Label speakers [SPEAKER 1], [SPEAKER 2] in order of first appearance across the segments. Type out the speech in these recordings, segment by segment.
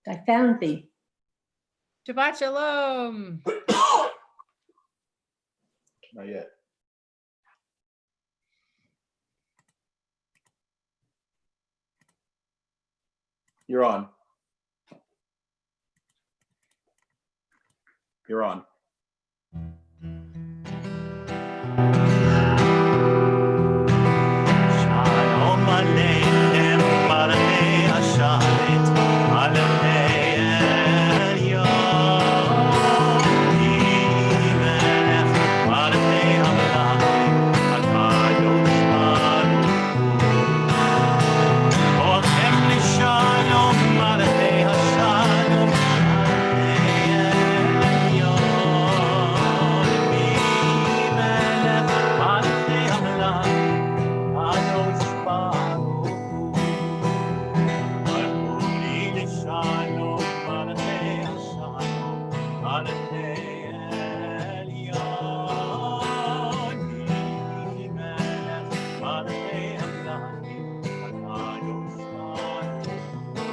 [SPEAKER 1] I found thee.
[SPEAKER 2] Shabbat Shalom.
[SPEAKER 3] Not yet. You're on. You're on.
[SPEAKER 4] Shalom Aleichem, Malachei Hasharet, Malachei Elyon, Melech, Malachei Hamlachim, HaKadosh Baruch Hu. Olchem Lishalom, Malachei Hashalom, Malachei Elyon, Melech, Malachei Hamlachim, Kadosh Baruch Hu. Malchuli Lishalom, Malachei Hashalom, Malachei Elyon, Melech, Malachei Hamlachim, HaKadosh Baruch Hu.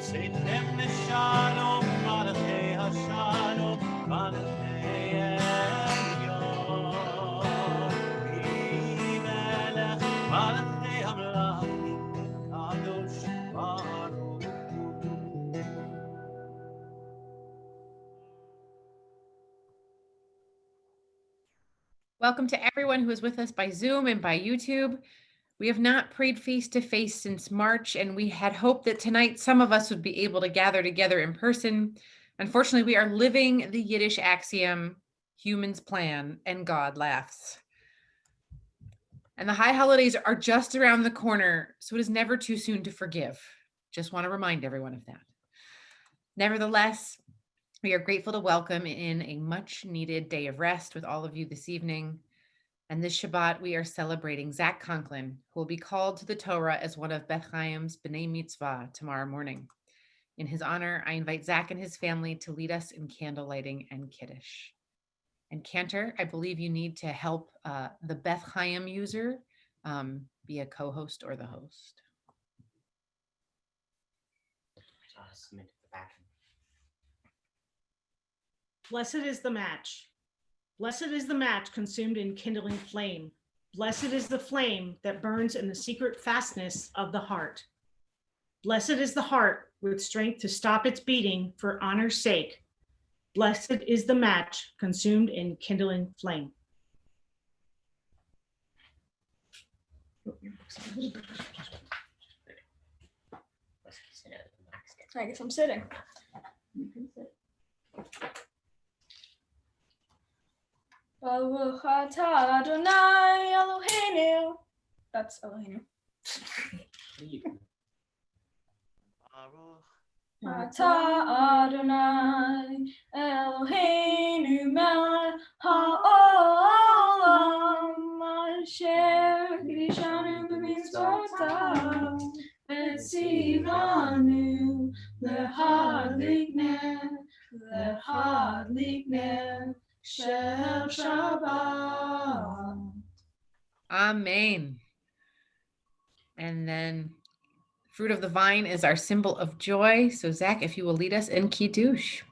[SPEAKER 4] Tzeitem Lishalom, Malachei Hashalom, Malachei Elyon, Melech, Malachei Hamlachim, Kadosh Baruch Hu.
[SPEAKER 2] Welcome to everyone who is with us by Zoom and by YouTube. We have not prayed face-to-face since March, and we had hoped that tonight some of us would be able to gather together in person. Unfortunately, we are living the Yiddish axiom, humans plan and God laughs. And the high holidays are just around the corner, so it is never too soon to forgive. Just want to remind everyone of that. Nevertheless, we are grateful to welcome in a much needed day of rest with all of you this evening. And this Shabbat, we are celebrating Zach Conklin, who will be called to the Torah as one of Beth Chaim's B'nai Mitzvah tomorrow morning. In his honor, I invite Zach and his family to lead us in candle lighting and Kiddush. And Cantor, I believe you need to help the Beth Chaim user be a co-host or the host.
[SPEAKER 5] Blessed is the match. Blessed is the match consumed in kindling flame. Blessed is the flame that burns in the secret fastness of the heart. Blessed is the heart with strength to stop its beating for honor's sake. Blessed is the match consumed in kindling flame.
[SPEAKER 6] I guess I'm sitting. Baruch atah Adonai Eloheinu. That's Eloheinu.
[SPEAKER 4] Baruch
[SPEAKER 6] Atah Adonai Eloheinu melech haolam asher kiddushanu b'mitzvotav v'tzivanu lehadlik ner shel Shabbat.
[SPEAKER 2] Amen. And then fruit of the vine is our symbol of joy. So Zach, if you will lead us in Kiddush.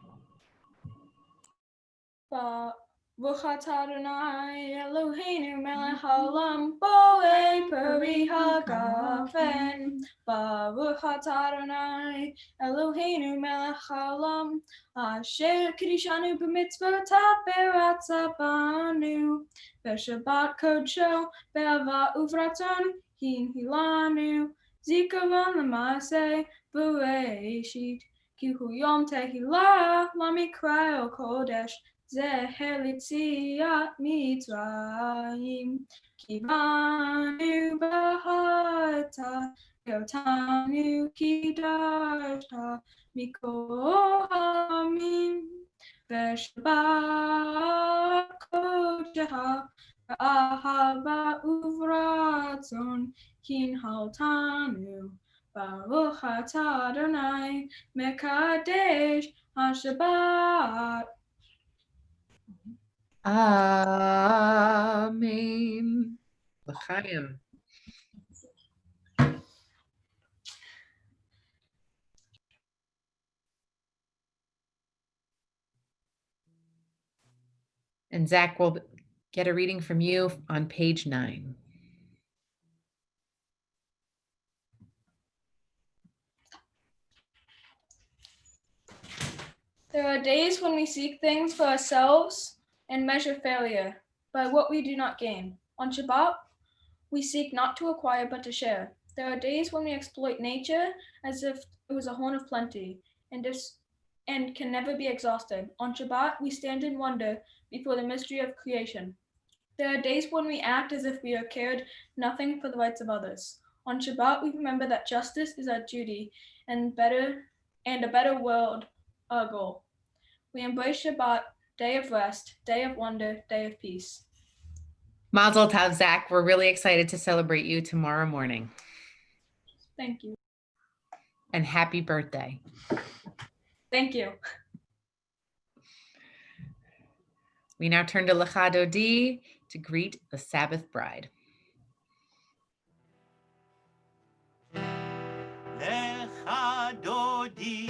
[SPEAKER 6] Baruch atah Adonai Eloheinu melech haolam bo'ei peri hagafen. Baruch atah Adonai Eloheinu melech haolam asher kiddushanu b'mitzvotav v'ratzah banu v'shabbat kodsho be'ava uvratzon hilanu zikaron l'maaseh b'reishit ki hu yom tehillah lamikra kodesh Zeher litziat Mitzrayim, kivanu b'hata, yotanu kidashta, mikol hamim, v'shabbat kodecha, v'ahava uvratzon, kinhaltanu, baruch atah Adonai, mekadesh HaShabbat.
[SPEAKER 2] Amen. L'chaim. And Zach will get a reading from you on page 9.
[SPEAKER 6] There are days when we seek things for ourselves and measure failure by what we do not gain. On Shabbat, we seek not to acquire but to share. There are days when we exploit nature as if it was a horn of plenty and can never be exhausted. On Shabbat, we stand in wonder before the mystery of creation. There are days when we act as if we are cared nothing for the rights of others. On Shabbat, we remember that justice is our duty and a better world our goal. We embrace Shabbat, day of rest, day of wonder, day of peace.
[SPEAKER 2] Mazel tov, Zach. We're really excited to celebrate you tomorrow morning.
[SPEAKER 6] Thank you.
[SPEAKER 2] And happy birthday.
[SPEAKER 6] Thank you.
[SPEAKER 2] We now turn to Lecha Dodi to greet the Sabbath bride.
[SPEAKER 4] Lecha Dodi.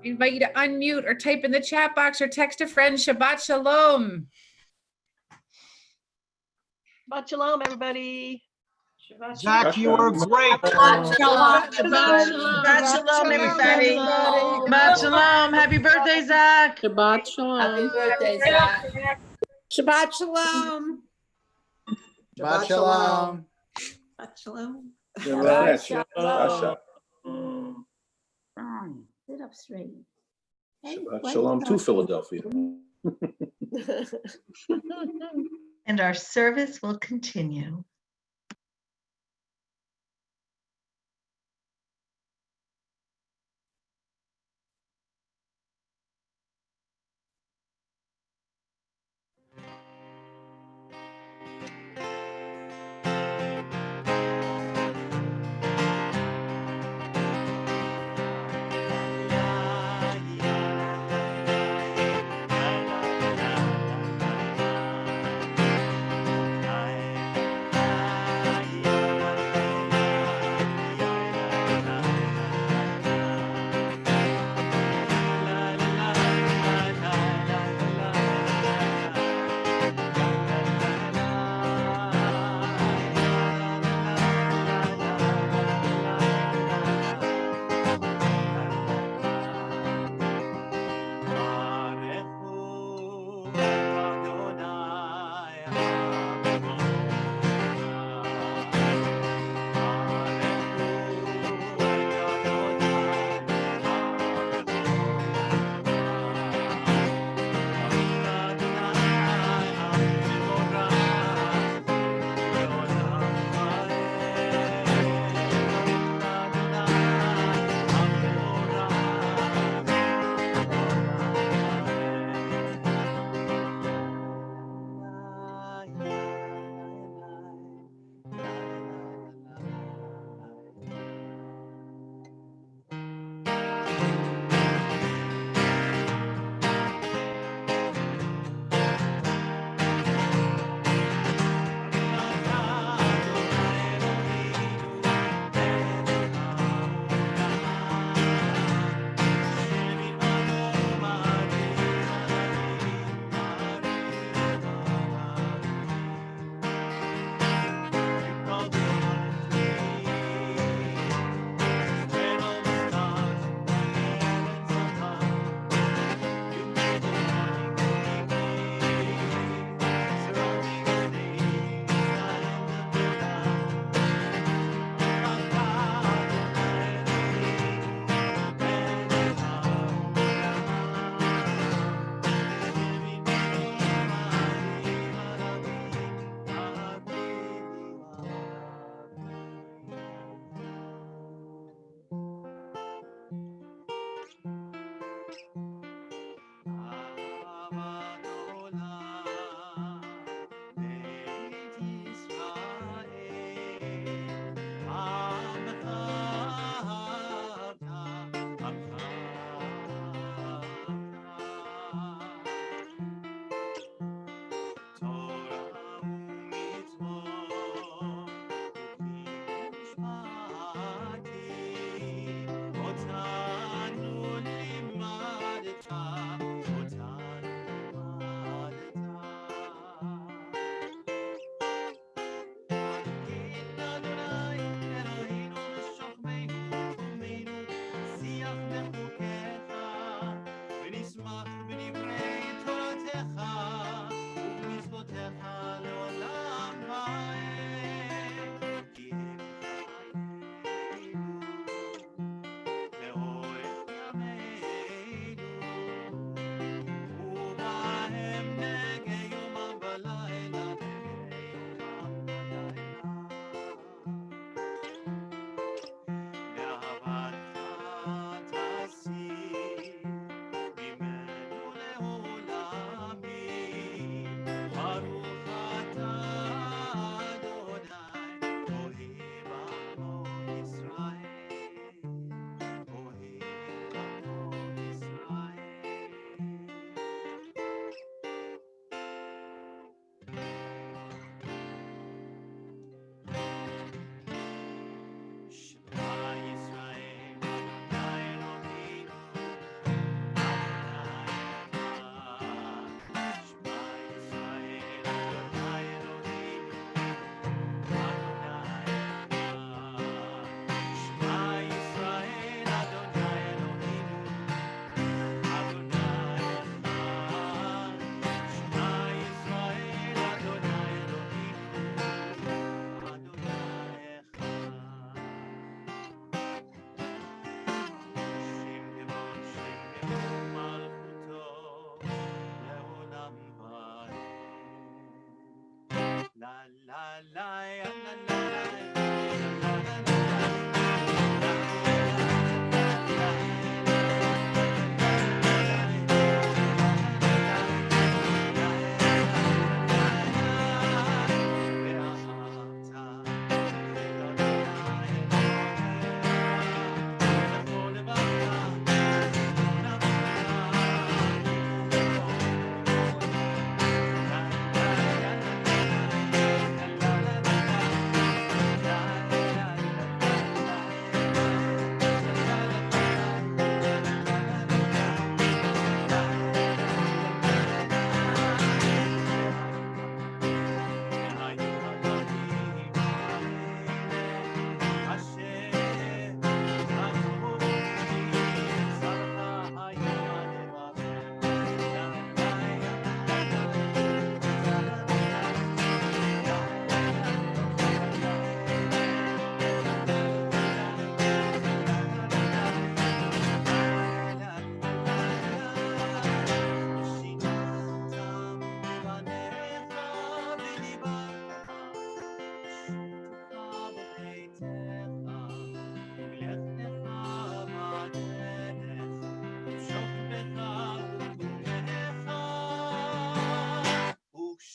[SPEAKER 2] I invite you to unmute or type in the chat box or text a friend. Shabbat Shalom.
[SPEAKER 1] Shabbat shalom, everybody.
[SPEAKER 7] Zach, you were great.
[SPEAKER 8] Shabbat shalom, everybody. Shabbat shalom. Happy birthday, Zach.
[SPEAKER 9] Shabbat shalom.
[SPEAKER 8] Happy birthday, Zach.
[SPEAKER 10] Shabbat shalom.
[SPEAKER 7] Shabbat shalom.
[SPEAKER 10] Shabbat shalom.
[SPEAKER 3] Shabbat
[SPEAKER 10] Sit up straight.
[SPEAKER 3] Shalom to Philadelphia.
[SPEAKER 8] And our service will continue.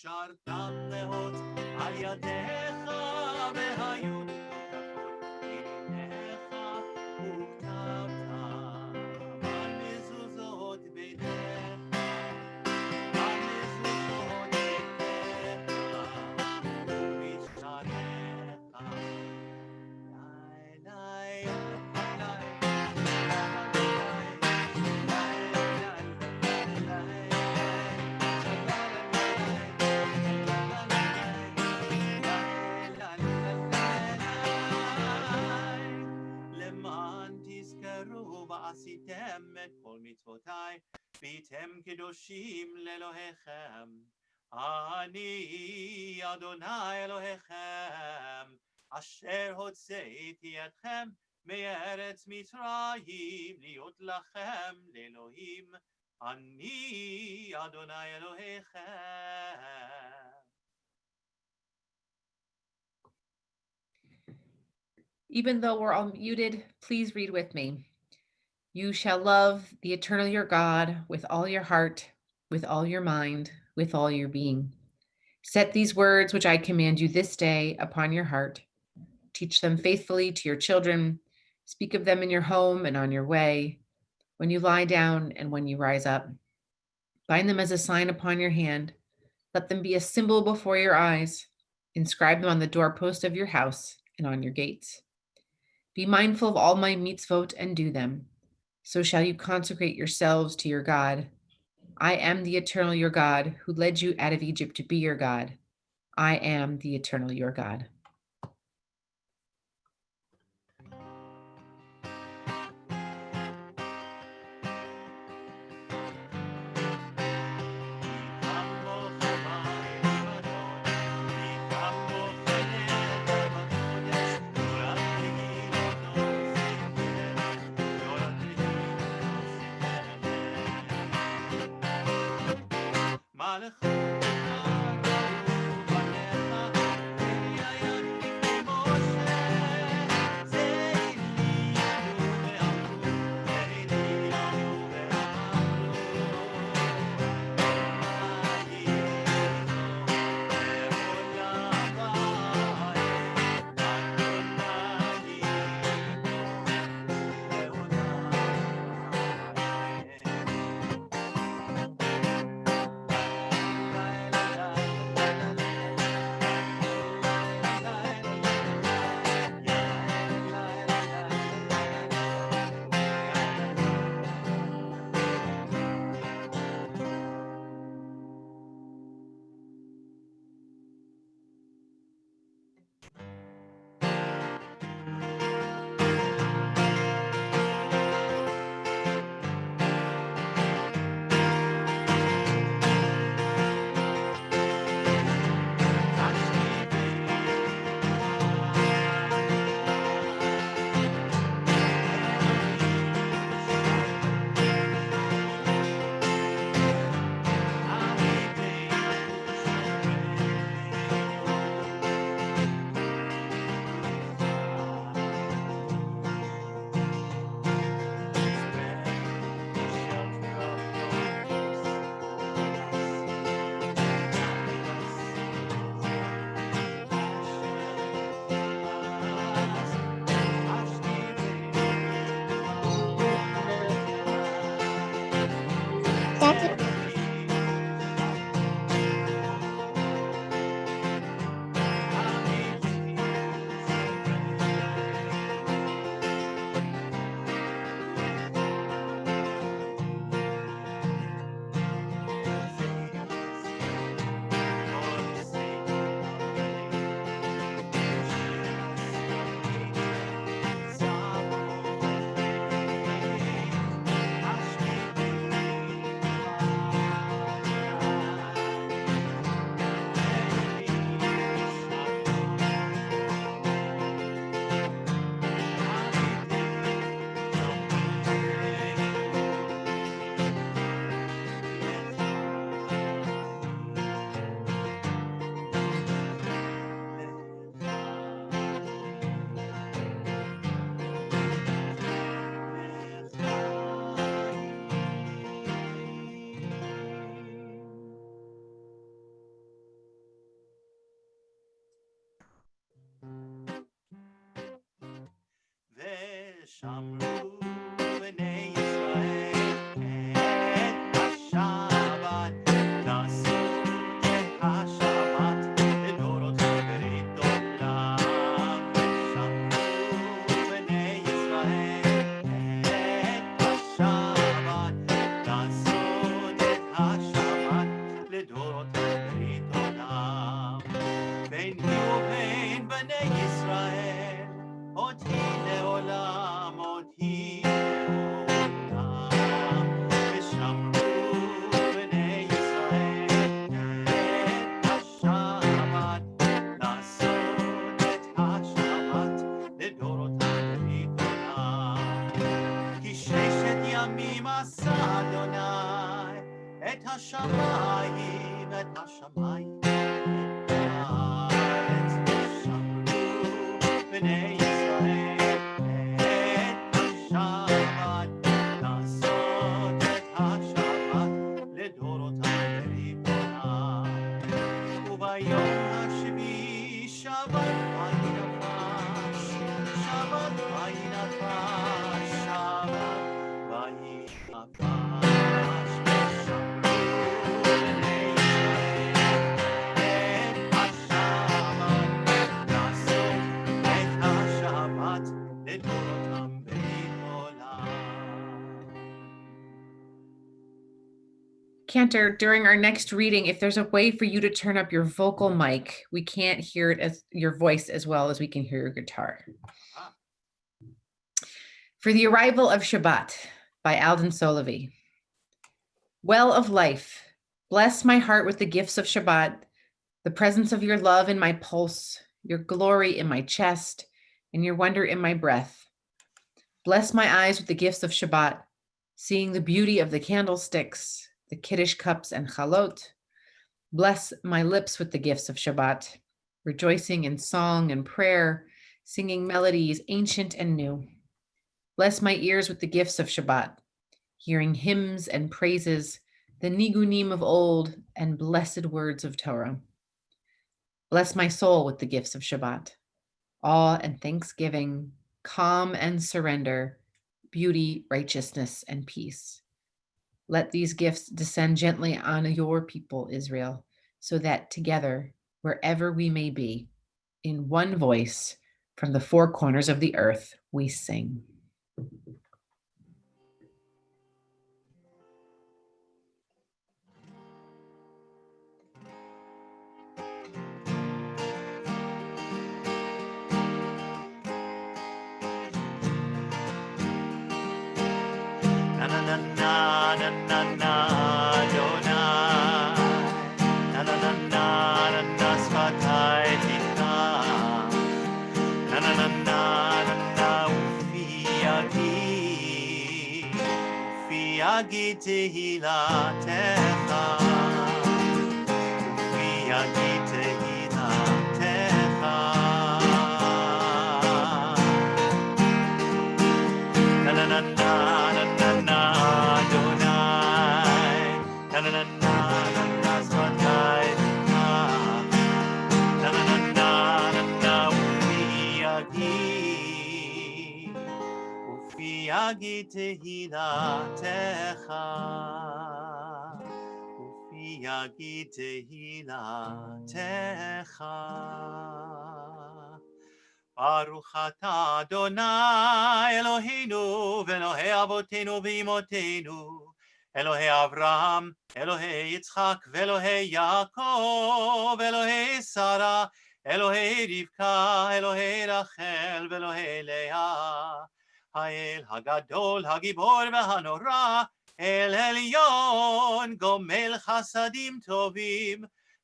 [SPEAKER 4] ושרתם נאות על ידיך והיו מוקפות עיניך וכתבת על מזוזות ביתך על מזוזות ביתך ומשעריך ועשיתם את כל מצוותיי, והייתם קדושים לאלוהיכם. אני אדוני אלוהיכם, אשר הוצאתי אתכם מארץ מצרים, להיות לכם לאלוהים. אני אדוני אלוהיכם.
[SPEAKER 2] Even though we're all muted, please read with me. You shall love the eternal your God with all your heart, with all your mind, with all your being. Set these words which I command you this day upon your heart. Teach them faithfully to your children. Speak of them in your home and on your way, when you lie down and when you rise up. Bind them as a sign upon your hand. Let them be a symbol before your eyes. Inscribe them on the doorpost of your house and on your gates. Be mindful of all my mitzvot and do them. So shall you consecrate yourselves to your God. I am the eternal your God, who led you out of Egypt to be your God. I am the eternal your God.
[SPEAKER 4] La ושמרו בני ישראל את השבת, נשאו את השבת לדורות ברית עולם. ושמרו בני ישראל את השבת, נשאו את השבת לדורות ברית עולם. ביני ובין בני ישראל אותי לעולם, אותי לעולם. ושמרו בני ישראל את השבת, לעשות את השבת לדורותם ברית עולם. כי 6 ימים עשה אדוני את השמיים, את השמיים, את הארץ. ושמרו בני ישראל את השבת, לעשות את השבת לדורותם ברית עולם. וביום השביעי שבת ויהי נפש, שבת ויהי נפש, שבת ויהי נפש. ושמרו בני ישראל את השבת, לעשות את השבת לדורותם ברית עולם.
[SPEAKER 2] Cantor, during our next reading, if there's a way for you to turn up your vocal mic, we can't hear it as your voice as well as we can hear your guitar. For the Arrival of Shabbat by Alden Solovey. Well of life, bless my heart with the gifts of Shabbat, the presence of your love in my pulse, your glory in my chest, and your wonder in my breath. Bless my eyes with the gifts of Shabbat, seeing the beauty of the candlesticks, the Kiddush cups and chalot. Bless my lips with the gifts of Shabbat, rejoicing in song and prayer, singing melodies ancient and new. Bless my ears with the gifts of Shabbat, hearing hymns and praises, the nigunim of old and blessed words of Torah. Bless my soul with the gifts of Shabbat, awe and thanksgiving, calm and surrender, beauty, righteousness, and peace. Let these gifts descend gently on your people, Israel, so that together, wherever we may be, in one voice, from the four corners of the earth, we sing.
[SPEAKER 4] Na na na na na na na Adonai, na na na na na na sfatai tikach, na na na na na na ufi yagi tehilatecha, ufi yagi tehilatecha. Na na na na na na na Adonai, na na na na na na sfatai tikach, na na na na na na ufi yagi tehilatecha, ufi yagi tehilatecha. Baruch atah Adonai Eloheinu v'Elohei Avotenu v'Imotenu, Elohei Avraham, Elohei Yitzchak v'Elohei Yaakov, Elohei Sarah, Elohei Rivka, Elohei Rachel v'Elohei Leah, Ha'el Hagadol Hagibor v'Hanora, El Elyon Gomel Chasadim Tovim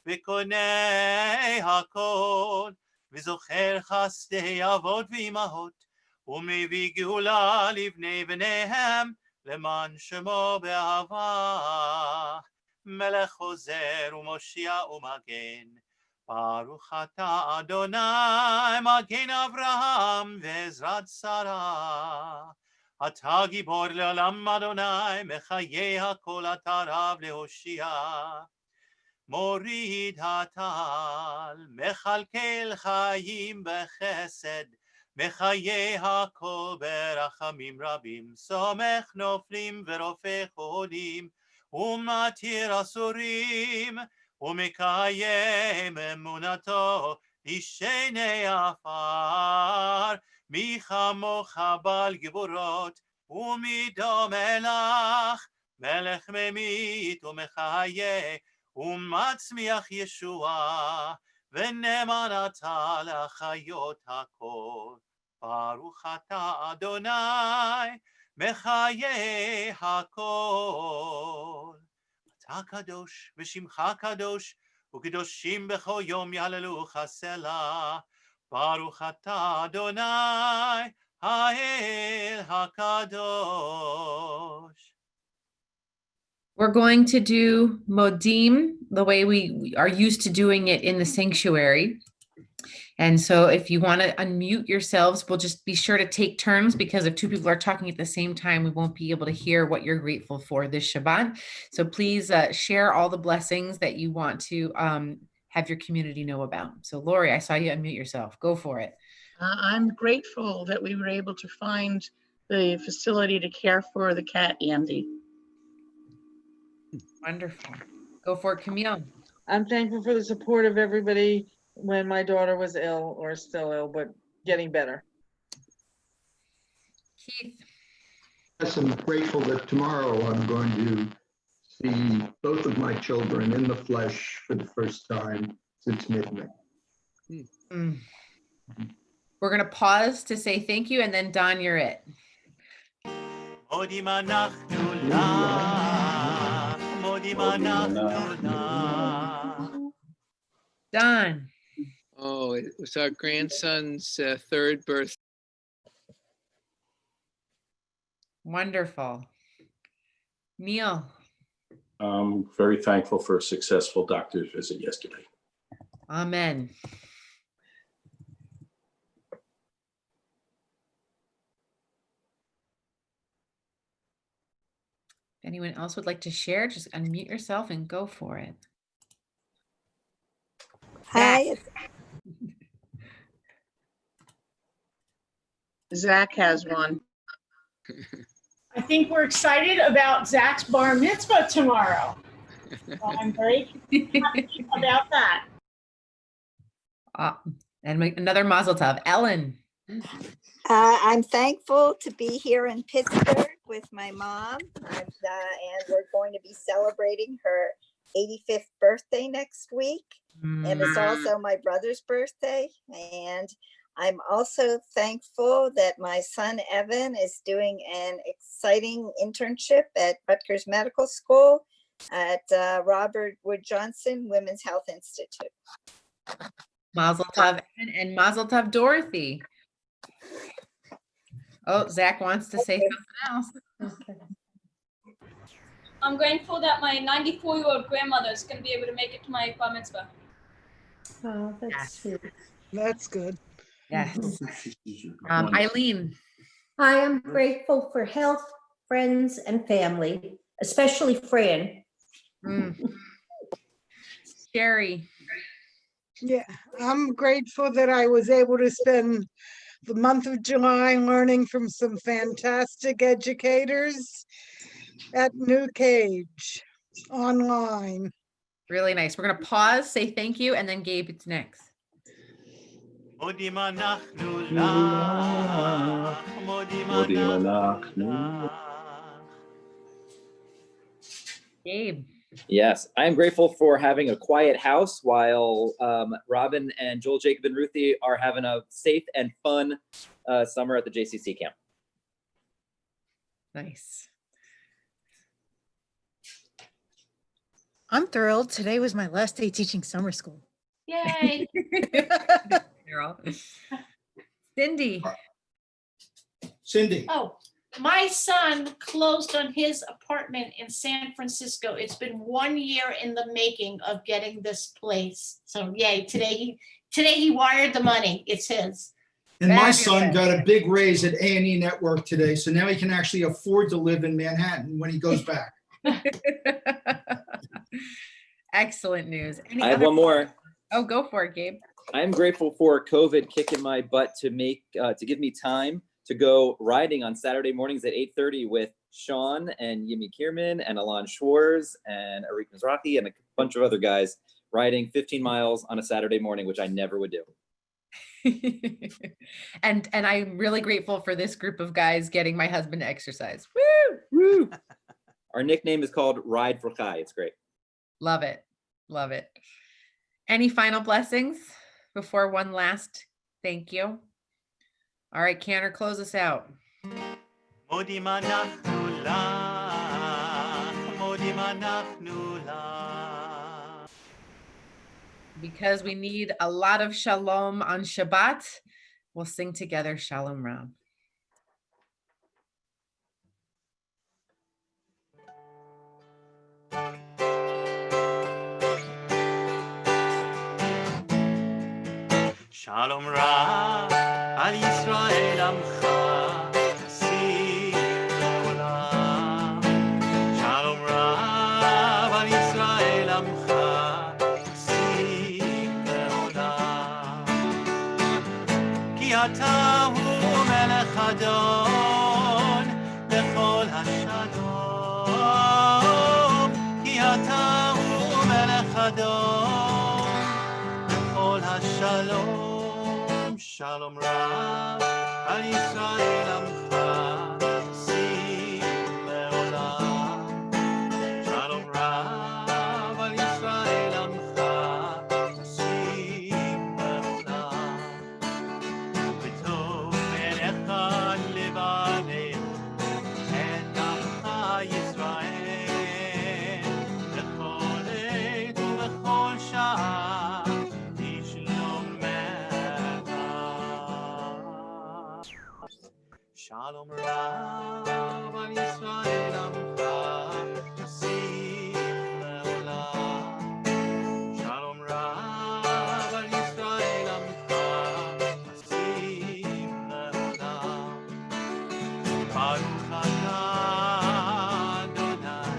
[SPEAKER 4] v'Konei Hakol, וזוכר חסדי אבות ואימהות, ומביא גאולה לבני בניהם, למען שמו באהבה. מלך חוזר ומושיע ומגן, ברוך אתה אדוני, מגן אברהם ועזרת שרה. אתה גיבור לעולם אדוני, מחיי הכל אתה רב להושיע. מוריד הטל, מכלכל חיים בחסד, מחיי הכל ברחמים רבים, סומך נופלים ורופא חולים, ומתיר אסורים, ומקיים אמונתו, אישני עפר, מי כמוך בעל גבורות, ומי דומה לך, מלך ממית ומחיה, ומצמיח ישועה, ונאמן אתה לחיות הכל. ברוך אתה אדוני, מחיי הכל. אתה קדוש ושמך קדוש, וקדושים בכל יום יהללוך סלה. ברוך אתה אדוני, האל הקדוש.
[SPEAKER 2] We're going to do Modim the way we are used to doing it in the sanctuary. And so if you want to unmute yourselves, we'll just be sure to take turns, because if two people are talking at the same time, we won't be able to hear what you're grateful for this Shabbat. So please share all the blessings that you want to have your community know about. So Lori, I saw you unmute yourself. Go for it.
[SPEAKER 9] I'm grateful that we were able to find the facility to care for the cat, Andy.
[SPEAKER 2] Wonderful. Go for it, Camille.
[SPEAKER 8] I'm thankful for the support of everybody when my daughter was ill, or still ill, but getting better.
[SPEAKER 2] Keith.
[SPEAKER 11] Yes, I'm grateful that tomorrow I'm going to see both of my children in the flesh for the first time since midnight.
[SPEAKER 2] We're going to pause to say thank you, and then Don, you're it.
[SPEAKER 4] מודים אנחנו לך, מודים אנחנו לך.
[SPEAKER 2] Don.
[SPEAKER 12] Oh, it was our grandson's third birthday.
[SPEAKER 2] Wonderful. Neil.
[SPEAKER 3] I'm very thankful for a successful doctor's visit yesterday.
[SPEAKER 2] Amen. If anyone else would like to share, just unmute yourself and go for it.
[SPEAKER 10] Hi.
[SPEAKER 9] Zach has one.
[SPEAKER 5] I think we're excited about Zach's bar mitzvah tomorrow. So I'm very happy about that.
[SPEAKER 2] And another mazel tov. Ellen.
[SPEAKER 10] I'm thankful to be here in Pittsburgh with my mom, and we're going to be celebrating her 85th birthday next week. And it's also my brother's birthday. And I'm also thankful that my son Evan is doing an exciting internship at Rutgers Medical School at Robert Wood Johnson Women's Health Institute.
[SPEAKER 2] Mazel tov, and mazel tov, Dorothy. Oh, Zach wants to say something else.
[SPEAKER 6] I'm grateful that my 94-year-old grandmother is going to be able to make it to my bar mitzvah.
[SPEAKER 10] Oh, that's sweet.
[SPEAKER 8] That's good.
[SPEAKER 2] Yes. Eileen.
[SPEAKER 13] I am grateful for health, friends, and family, especially Fran.
[SPEAKER 2] Sherry.
[SPEAKER 14] Yeah, I'm grateful that I was able to spend the month of July learning from some fantastic educators at New Cage online.
[SPEAKER 2] Really nice. We're going to pause, say thank you, and then Gabe, it's next.
[SPEAKER 4] מודים אנחנו לך, מודים אנחנו לך.
[SPEAKER 2] Gabe.
[SPEAKER 15] Yes, I am grateful for having a quiet house while Robin and Joel, Jacob, and Ruthie are having a safe and fun summer at the JCC camp.
[SPEAKER 2] Nice.
[SPEAKER 16] I'm thrilled. Today was my last day teaching summer school.
[SPEAKER 6] Yay.
[SPEAKER 2] Cindy.
[SPEAKER 17] Oh, my son closed on his apartment in San Francisco. It's been 1 year in the making of getting this place. So yay, today he wired the money. It's his.
[SPEAKER 7] And my son got a big raise at A&E Network today, so now he can actually afford to live in Manhattan when he goes back.
[SPEAKER 2] Excellent news. Any
[SPEAKER 15] I have
[SPEAKER 2] other-
[SPEAKER 15] one more.
[SPEAKER 2] Oh, go for it, Gabe.
[SPEAKER 15] I'm grateful for COVID kicking my butt to give me time to go riding on Saturday mornings at 8:30 with Sean and Yimi Kierman and Alon Schwarz and Arik Mizrahi and a bunch of other guys riding 15 miles on a Saturday morning, which I never would do.
[SPEAKER 2] and I'm really grateful for this group of guys getting my husband to exercise. Woo!
[SPEAKER 15] Woo! Our nickname is called Ride for Chai. It's great.
[SPEAKER 2] Love it. Love it. Any final blessings before one last thank you? All right, Cantor, close us out.
[SPEAKER 4] מודים אנחנו לך, מודים אנחנו לך.
[SPEAKER 2] Because we need a lot of shalom on Shabbat, we'll sing together Shalom Ram.
[SPEAKER 4] שלום רב על ישראל עמך, נשיא לעולם. שלום רב על ישראל עמך, נשיא לעולם. כי אתה הוא מלך אדון לכל השלום. כי אתה הוא מלך אדון לכל השלום. שלום רב על ישראל עמך, נשיא לעולם. שלום רב על ישראל עמך, נשיא לעולם. וטוב בעיניך לברך את עמך ישראל, בכל עת ובכל שעה שלום רב על ישראל עמך, נשיא לעולם. שלום רב על ישראל עמך, נשיא לעולם. ברוך אתה אדוני,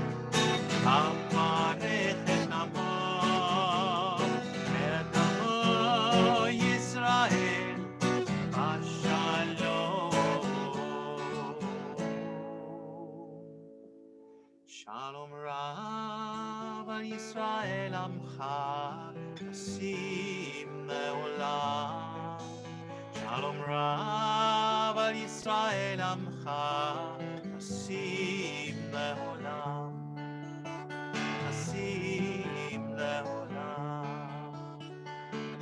[SPEAKER 4] המברך את עמו, את עמו ישראל בשלום. שלום רב על ישראל עמך, נשים לעולם. שלום רב על ישראל עמך, נשים לעולם. נשים לעולם.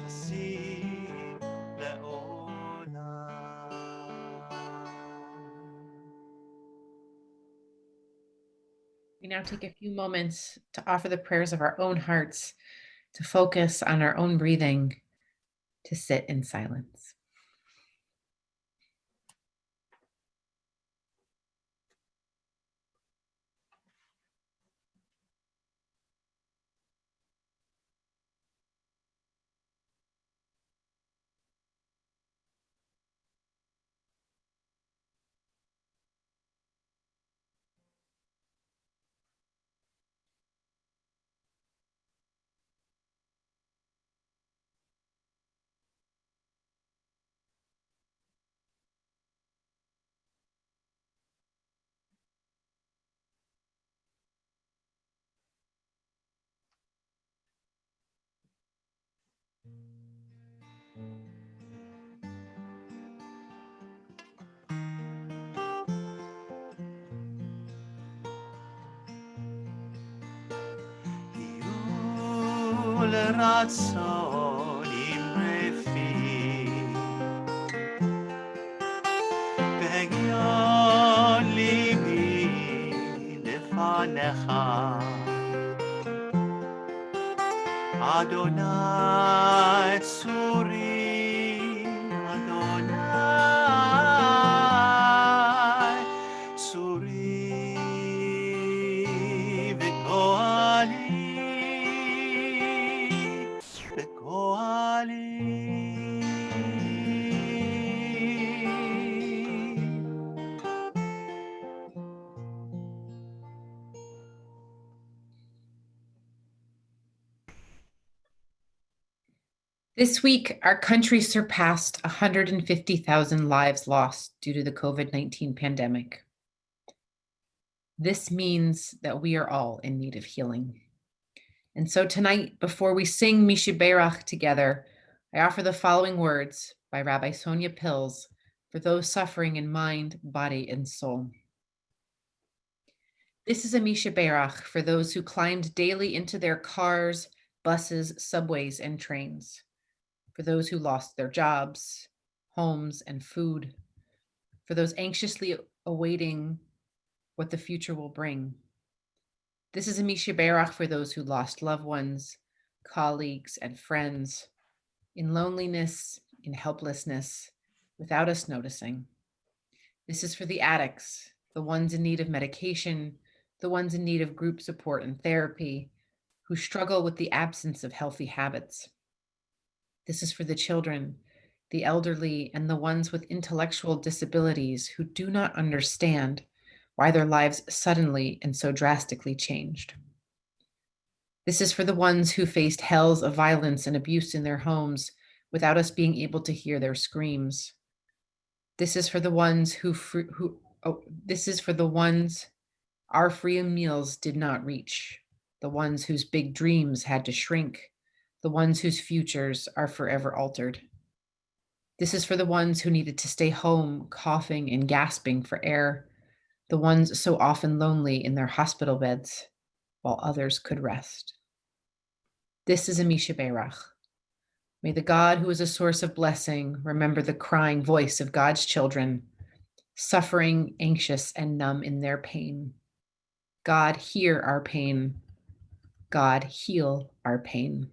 [SPEAKER 4] נשים לעולם.
[SPEAKER 2] We now take a few moments to offer the prayers of our own hearts, to focus on our own breathing, to sit in silence.
[SPEAKER 4] לרצון אמרי פי, בהגיון ליבי לפניך, אדוני צורי, אדוני צורי וגואלי.
[SPEAKER 2] This week, our country surpassed 150,000 lives lost due to the COVID-19 pandemic. This means that we are all in need of healing. And so tonight, before we sing Misha Berach together, I offer the following words by Rabbi Sonia Pills for those suffering in mind, body, and soul. This is a Misha Berach for those who climbed daily into their cars, buses, subways, and trains. For those who lost their jobs, homes, and food. For those anxiously awaiting what the future will bring. This is a Misha Berach for those who lost loved ones, colleagues, and friends in loneliness, in helplessness, without us noticing. This is for the addicts, the ones in need of medication, the ones in need of group support and therapy, who struggle with the absence of healthy habits. This is for the children, the elderly, and the ones with intellectual disabilities who do not understand why their lives suddenly and so drastically changed. This is for the ones who faced hells of violence and abuse in their homes without us being able to hear their screams. This is for the ones this is for the ones our free meals did not reach, the ones whose big dreams had to shrink, the ones whose futures are forever altered. This is for the ones who needed to stay home, coughing and gasping for air, the ones so often lonely in their hospital beds, while others could rest. This is a Misha Berach. May the God who is a source of blessing remember the crying voice of God's children, suffering, anxious, and numb in their pain. God, hear our pain. God, heal our pain.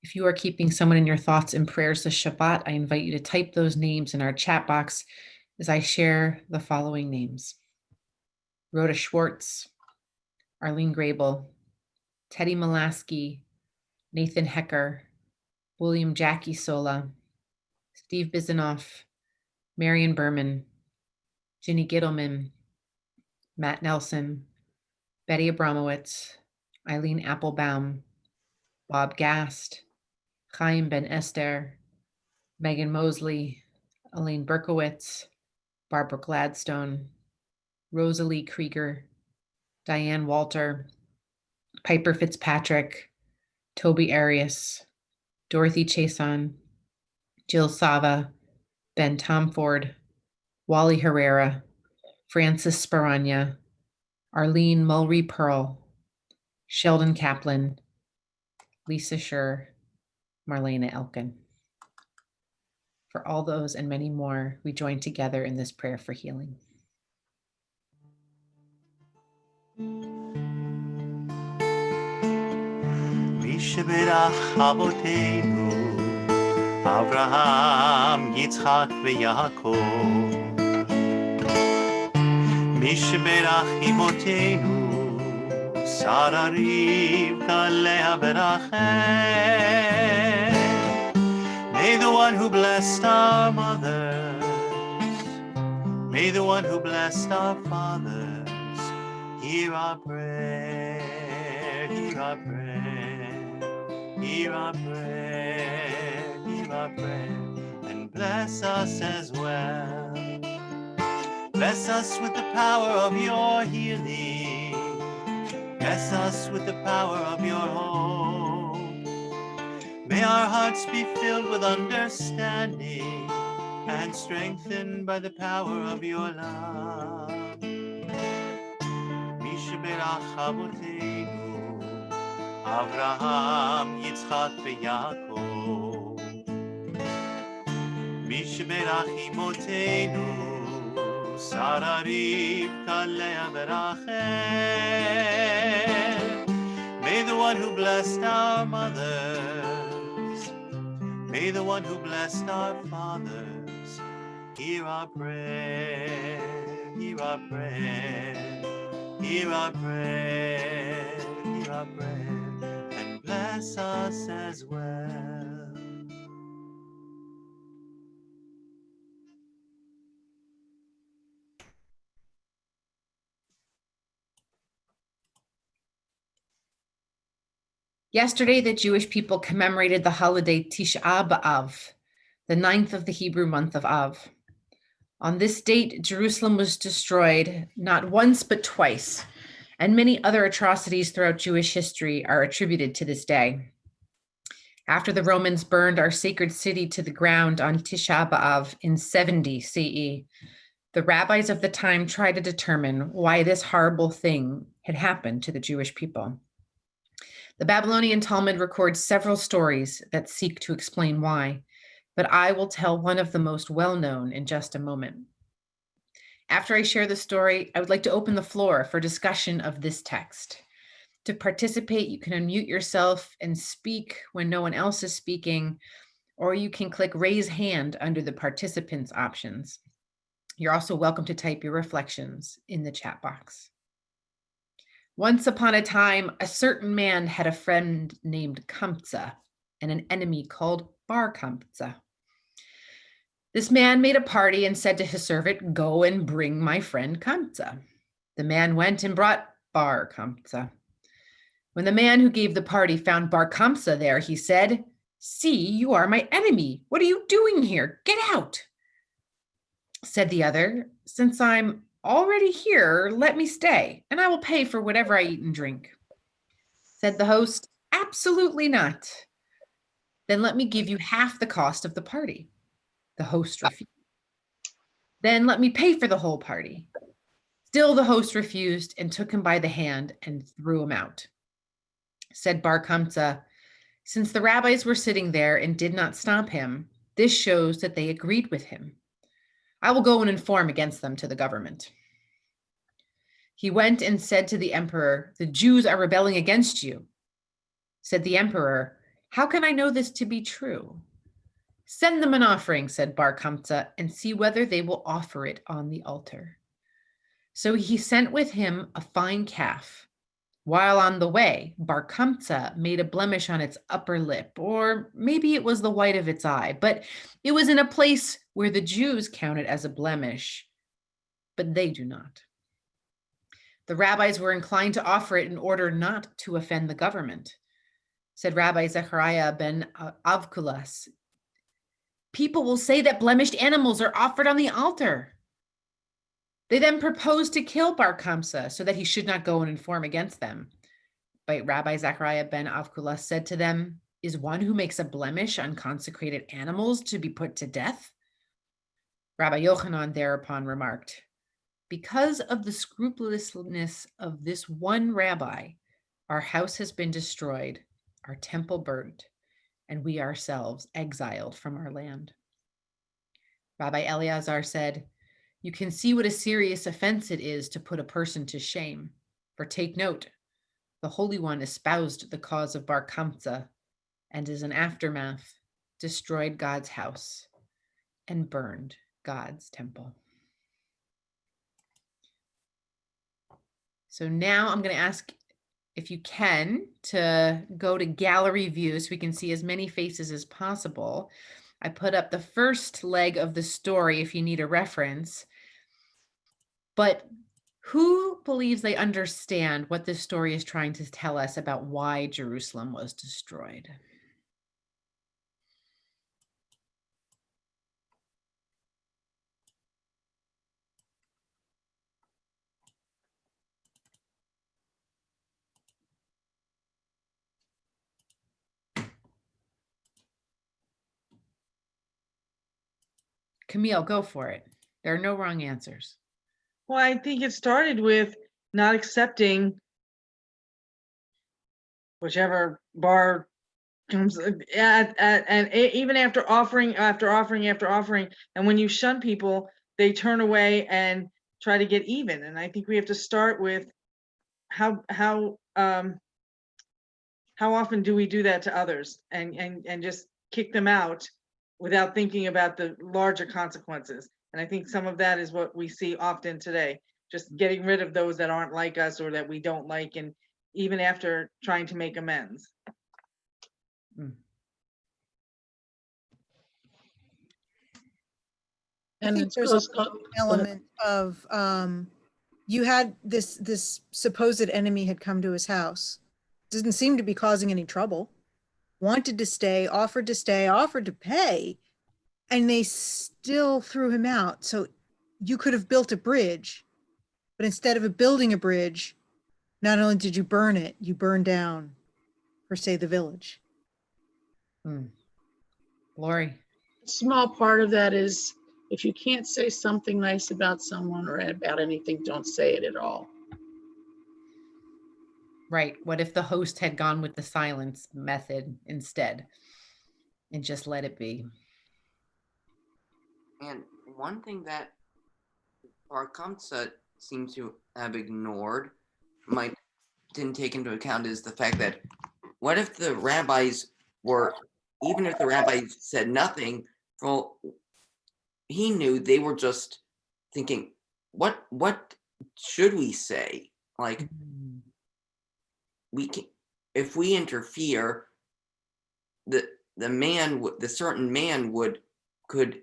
[SPEAKER 2] If you are keeping someone in your thoughts and prayers this Shabbat, I invite you to type those names in our chat box as I share the following names. Rhoda Schwartz, Arlene Grable, Teddy Molaski, Nathan Hecker, William Jackie Sola, Steve Bizanoff, Marion Berman, Ginny Gittleman, Matt Nelson, Betty Abramowitz, Eileen Applebaum, Bob Gast, Chaim Ben Esther, Megan Mosley, Elaine Berkowitz, Barbara Gladstone, Rosalie Krieger, Diane Walter, Piper Fitzpatrick, Toby Arias, Dorothy Chason, Jill Sava, Ben Tomford, Wally Herrera, Francis Sparagna, Arlene Mulry Pearl, Sheldon Kaplan, Lisa Scher, Marlena Elkin. For all those and many more, we join together in this prayer for healing.
[SPEAKER 4] Misha Berach Avotenu, Avraham, Yitzchak, veYaakov. Misha Berach Imotenu, Sarah, Rivka, Leah, Berachel. May the one who blessed our mothers, may the one who blessed our fathers, hear our prayer, hear our prayer, hear our prayer, hear our prayer, and bless us as well. Bless us with the power of your healing. Bless us with the power of your hope. May our hearts be filled with understanding and strengthened by the power of your love. Misha Berach Avotenu, Avraham, Yitzchak, veYaakov. Misha Berach Imotenu, Sarah, Rivka, Leah, Berachel. May the one who blessed our mothers, may the one who blessed our fathers, hear our prayer, hear our prayer, hear our prayer, hear our prayer, and bless us as well.
[SPEAKER 2] Yesterday, the Jewish people commemorated the holiday Tisha B'Av, the 9th of the Hebrew month of Av. On this date, Jerusalem was destroyed not once but twice, and many other atrocities throughout Jewish history are attributed to this day. After the Romans burned our sacred city to the ground on Tisha B'Av in 70 CE, the rabbis of the time tried to determine why this horrible thing had happened to the Jewish people. The Babylonian Talmud records several stories that seek to explain why, but I will tell one of the most well-known in just a moment. After I share the story, I would like to open the floor for discussion of this text. To participate, you can unmute yourself and speak when no one else is speaking, or you can click raise hand under the participants options. You're also welcome to type your reflections in the chat box. Once upon a time, a certain man had a friend named Kamtza and an enemy called Bar Kamtza. This man made a party and said to his servant, "Go and bring my friend Kamtza." The man went and brought Bar Kamtza. When the man who gave the party found Bar Kamtza there, he said, "See, you are my enemy. What are you doing here? Get out." Said the other, "Since I'm already here, let me stay, and I will pay for whatever I eat and drink." Said the host, "Absolutely not." "Then let me give you half the cost of the party." The host refused. "Then let me pay for the whole party." Still the host refused and took him by the hand and threw him out. Said Bar Kamtza, "Since the rabbis were sitting there and did not stop him, this shows that they agreed with him. I will go and inform against them to the government." He went and said to the emperor, "The Jews are rebelling against you." Said the emperor, "How can I know this to be true?" "Send them an offering," said Bar Kamtza, "and see whether they will offer it on the altar." So he sent with him a fine calf. While on the way, Bar Kamtza made a blemish on its upper lip, or maybe it was the white of its eye, but it was in a place where the Jews count it as a blemish, but they do not. The rabbis were inclined to offer it in order not to offend the government. Said Rabbi Zechariah ben Avkulas, "People will say that blemished animals are offered on the altar." They then proposed to kill Bar Kamtza so that he should not go and inform against them. But Rabbi Zechariah ben Avkulas said to them, "Is one who makes a blemish on consecrated animals to be put to death?" Rabbi Yochanan thereupon remarked, "Because of the scrupulousness of this one rabbi, our house has been destroyed, our temple burnt, and we ourselves exiled from our land." Rabbi Eleazar said, "You can see what a serious offense it is to put a person to shame. For take note, the Holy One espoused the cause of Bar Kamtza, and as an aftermath, destroyed God's house and burned God's temple." So now I'm going to ask if you can to go to gallery view so we can see as many faces as possible. I put up the first leg of the story if you need a reference. But who believes they understand what this story is trying to tell us about why Jerusalem was destroyed? Camille, go for it. There are no wrong answers.
[SPEAKER 8] Well, I think it started with not accepting whichever bar comes and even after offering, and when you shun people, they turn away and try to get even. And I think we have to start with how often do we do that to others and just kick them out without thinking about the larger consequences. And I think some of that is what we see often today, just getting rid of those that aren't like us or that we don't like, and even after trying to make amends.
[SPEAKER 16] I think there's an element of you had this supposed enemy had come to his house, Didn't seem to be causing any trouble. Wanted to stay, offered to pay, and they still threw him out. So you could have built a bridge, but instead of building a bridge, not only did you burn it, you burned down, per se, the village.
[SPEAKER 2] Lori.
[SPEAKER 9] A small part of that is if you can't say something nice about someone or about anything, don't say it at all.
[SPEAKER 2] Right. What if the host had gone with the silence method instead and just let it be?
[SPEAKER 18] And one thing that Bar Kamsa seems to have ignored, didn't take into account, is the fact that what if the rabbis were, even if the rabbis said nothing, well, he knew they were just thinking, what should we say? Like, we can, if we interfere, the certain man could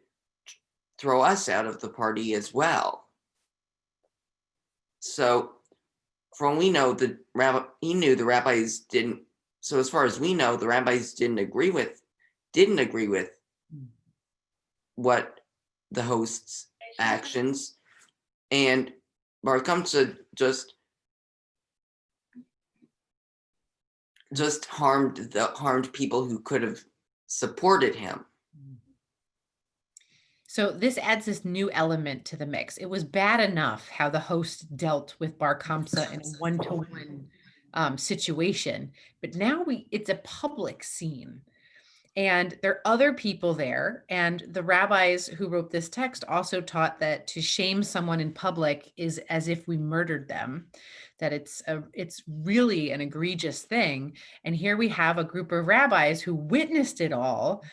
[SPEAKER 18] throw us out of the party as well. So from we know, he knew the rabbis didn't. So as far as we know, the rabbis didn't agree with what the host's actions, and Bar Kamsa just harmed people who could have supported him.
[SPEAKER 2] So this adds this new element to the mix. It was bad enough how the host dealt with Bar Kamsa in a one-to-one situation, but now it's a public scene. And there are other people there. And the rabbis who wrote this text also taught that to shame someone in public is as if we murdered them, that it's really an egregious thing. And here we have a group of rabbis who witnessed it all.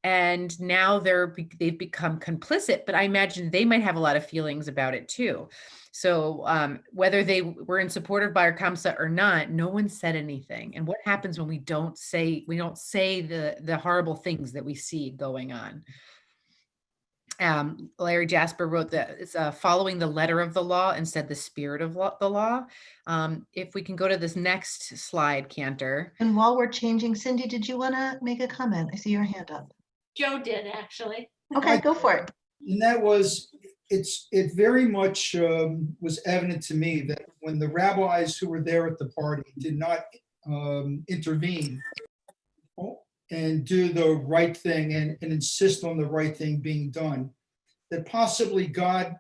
[SPEAKER 2] And now they've become complicit, but I imagine they might have a lot of feelings about it too. So whether they were in support of Bar Kamsa or not, no one said anything. And what happens when we don't say the horrible things that we see going on? Larry Jasper wrote that it's following the letter of the law instead the spirit of the law. If we can go to this next slide, Cantor.
[SPEAKER 1] And while we're changing, Cindy, did you want to make a comment? I see your hand up.
[SPEAKER 17] Joe did, actually.
[SPEAKER 1] Okay, go for it.
[SPEAKER 7] And that was, it very much was evident to me that when the rabbis who were there at the party did not intervene and do the right thing and insist on the right thing being done, that possibly God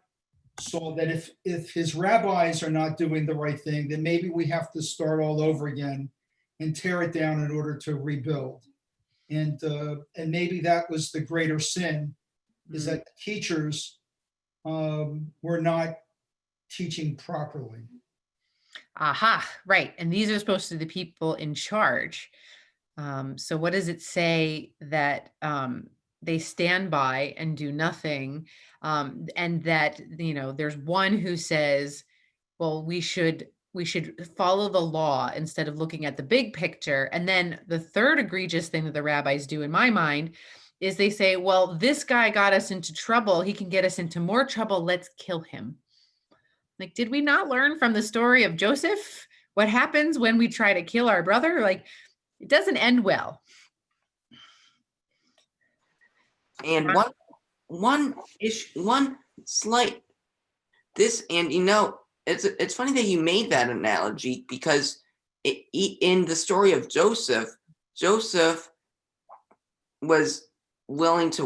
[SPEAKER 7] saw that if his rabbis are not doing the right thing, then maybe we have to start all over again and tear it down in order to rebuild. And maybe that was the greater sin, is that the teachers were not teaching properly.
[SPEAKER 2] Aha, right. And these are supposed to be the people in charge. So what does it say that they stand by and do nothing? And that, there's one who says, well, we should follow the law instead of looking at the big picture. And then the third egregious thing that the rabbis do, in my mind, is they say, well, this guy got us into trouble. He can get us into more trouble. Let's kill him. Like, did we not learn from the story of Joseph what happens when we try to kill our brother? Like, it doesn't end well.
[SPEAKER 18] And one slight, this, and it's funny that you made that analogy, because in the story of Joseph was willing to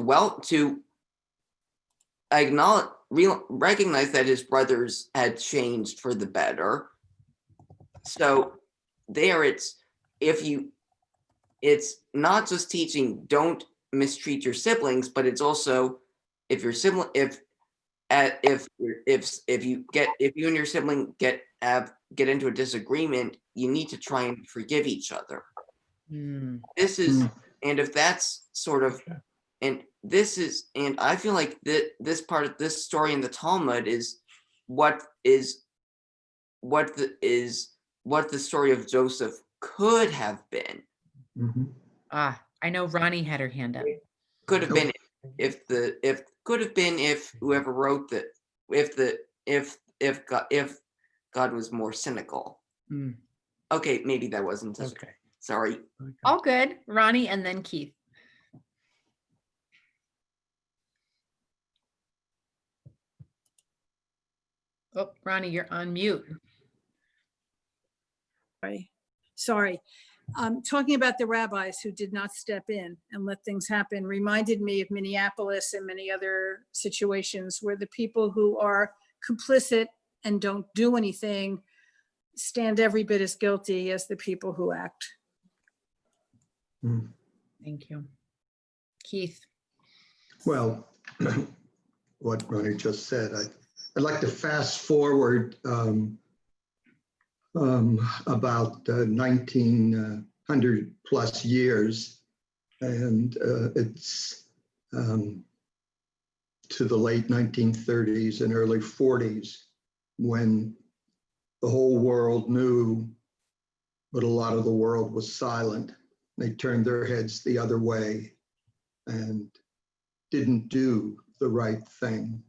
[SPEAKER 18] recognize that his brothers had changed for the better. So there, it's not just teaching don't mistreat your siblings, but it's also if you and your sibling get into a disagreement, you need to try and forgive each other. This is, and if that's sort of, and I feel like this part of this story in the Talmud is what the story of Joseph could have been.
[SPEAKER 2] I know Ronnie had her hand up.
[SPEAKER 18] Could have been if whoever wrote that, if God was more cynical. Okay, maybe that wasn't.
[SPEAKER 12] Okay.
[SPEAKER 18] Sorry.
[SPEAKER 2] All good. Ronnie and then Keith. Oh, Ronnie, you're on mute.
[SPEAKER 19] Sorry. Talking about the rabbis who did not step in and let things happen reminded me of Minneapolis and many other situations where the people who are complicit and don't do anything stand every bit as guilty as the people who act.
[SPEAKER 2] Thank you. Keith.
[SPEAKER 11] Well, what Ronnie just said, I'd like to fast forward about 1900 plus years, and it's to the late 1930s and early 40s, when the whole world knew, but a lot of the world was silent. They turned their heads the other way and didn't do the right thing.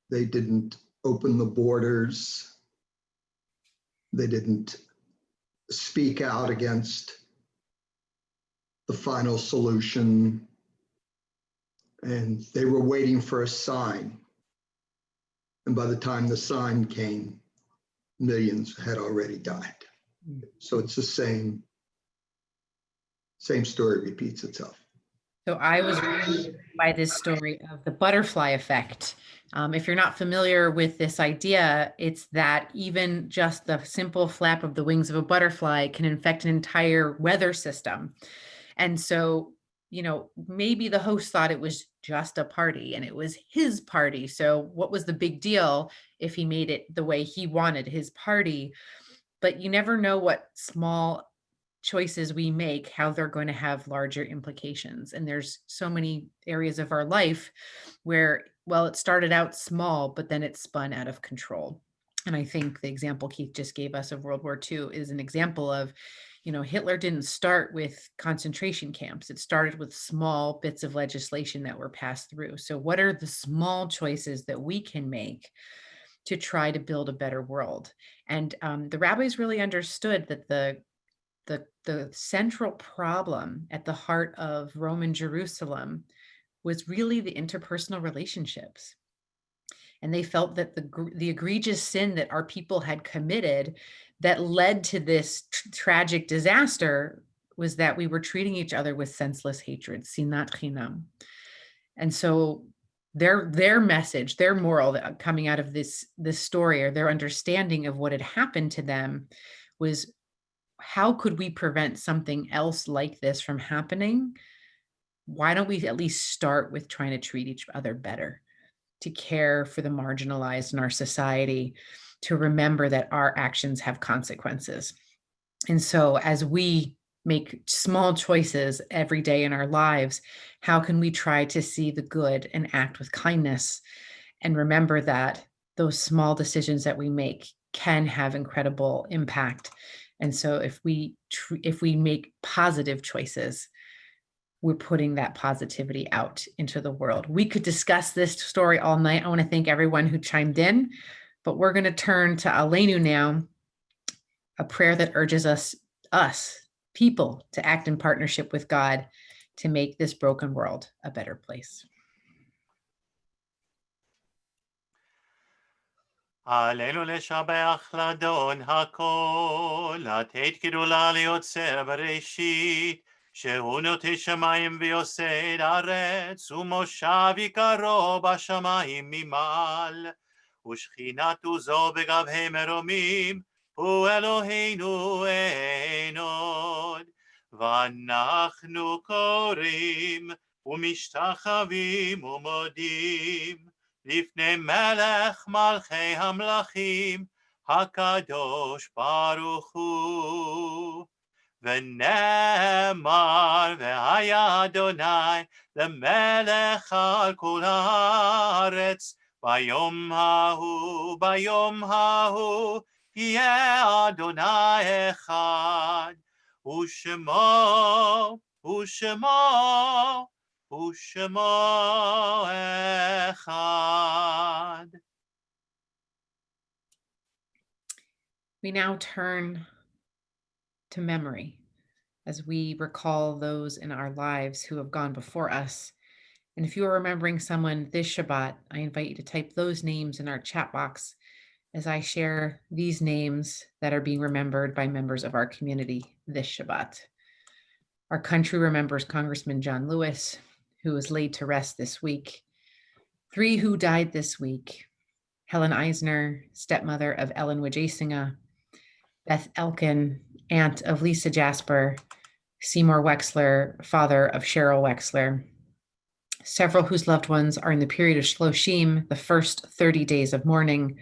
[SPEAKER 11] They didn't open the borders. They didn't speak out against the final solution. And they were waiting for a sign. And by the time the sign came, millions had already died. So it's the same story repeats itself.
[SPEAKER 2] So I was raised by this story of the butterfly effect. If you're not familiar with this idea, it's that even just the simple flap of the wings of a butterfly can infect an entire weather system. And so, you know, maybe the host thought it was just a party and it was his party. So what was the big deal if he made it the way he wanted his party? But you never know what small choices we make, how they're going to have larger implications. And there's so many areas of our life where, well, it started out small, but then it spun out of control. And I think the example Keith just gave us of World War II is an example of, you know, Hitler didn't start with concentration camps. It started with small bits of legislation that were passed through. So what are the small choices that we can make to try to build a better world? And the rabbis really understood that the central problem at the heart of Roman Jerusalem was really the interpersonal relationships. And they felt that the egregious sin that our people had committed that led to this tragic disaster was that we were treating each other with senseless hatred, sinat chinam. And so their message, their moral that coming out of this story, or their understanding of what had happened to them, was, how could we prevent something else like this from happening? Why don't we at least start with trying to treat each other better, to care for the marginalized in our society, to remember that our actions have consequences. And so as we make small choices every day in our lives, how can we try to see the good and act with kindness and remember that those small decisions that we make can have incredible impact. And so if we make positive choices, we're putting that positivity out into the world. We could discuss this story all night. I want to thank everyone who chimed in, but we're going to turn to Aleinu now, a prayer that urges us people, to act in partnership with God to make this broken world a better place.
[SPEAKER 4] עלינו לשבח לאדון הכל, לתת גדולה ליוצר בראשית, שהוא נוטה שמיים ויוסד ארץ, ומושב עיקרו בשמיים ממעל, ושכינת עוזו בגבהי מרומים, הוא אלוהינו אין עוד. ואנחנו קוראים ומשתחווים ומודים, לפני מלך מלכי המלכים, הקדוש ברוך הוא. ונאמר, והיה אדוני למלך על כל הארץ, ביום ההוא, יהיה אדוני אחד, ושמו echad.
[SPEAKER 2] We now turn to memory as we recall those in our lives who have gone before us. And if you are remembering someone this Shabbat, I invite you to type those names in our chat box as I share these names that are being remembered by members of our community this Shabbat. Our country remembers Congressman John Lewis, who was laid to rest this week. 3 who died this week: Helen Eisner, stepmother of Ellen Wajacina; Beth Elkin, aunt of Lisa Jasper; Seymour Wexler, father of Cheryl Wexler. Several whose loved ones are in the period of Shloshim, the first 30 days of mourning: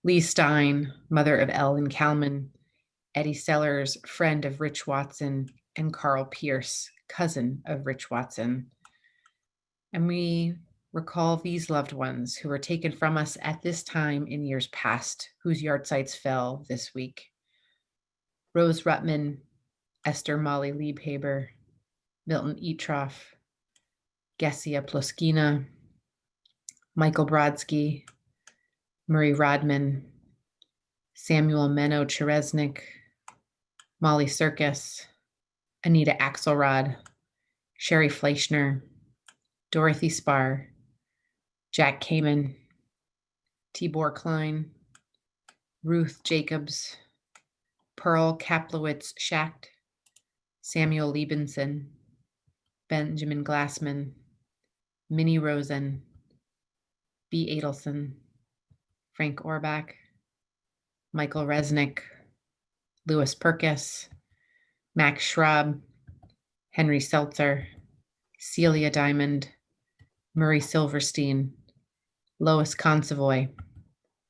[SPEAKER 2] Lee Stein, mother of Ellen Kalman; Eddie Sellers, friend of Rich Watson; and Carl Pierce, cousin of Rich Watson. And we recall these loved ones who were taken from us at this time in years past, whose yahrzeits fell this week: Rose Rutman, Esther Molly Liebhaber, Milton Etroff, Gessia Ploskina, Michael Brodsky, Murray Rodman, Samuel Menno Cheresnik, Molly Circus, Anita Axelrod, Sherry Fleischner, Dorothy Spar, Jack Kamen, Tibor Klein, Ruth Jacobs, Pearl Kaplowitz Schacht, Samuel Liebenson, Benjamin Glassman, Minnie Rosen, B. Adelson, Frank Orbach, Michael Resnick, Louis Perkis, Max Schraub, Henry Seltzer, Celia Diamond, Murray Silverstein, Lois Consovoy,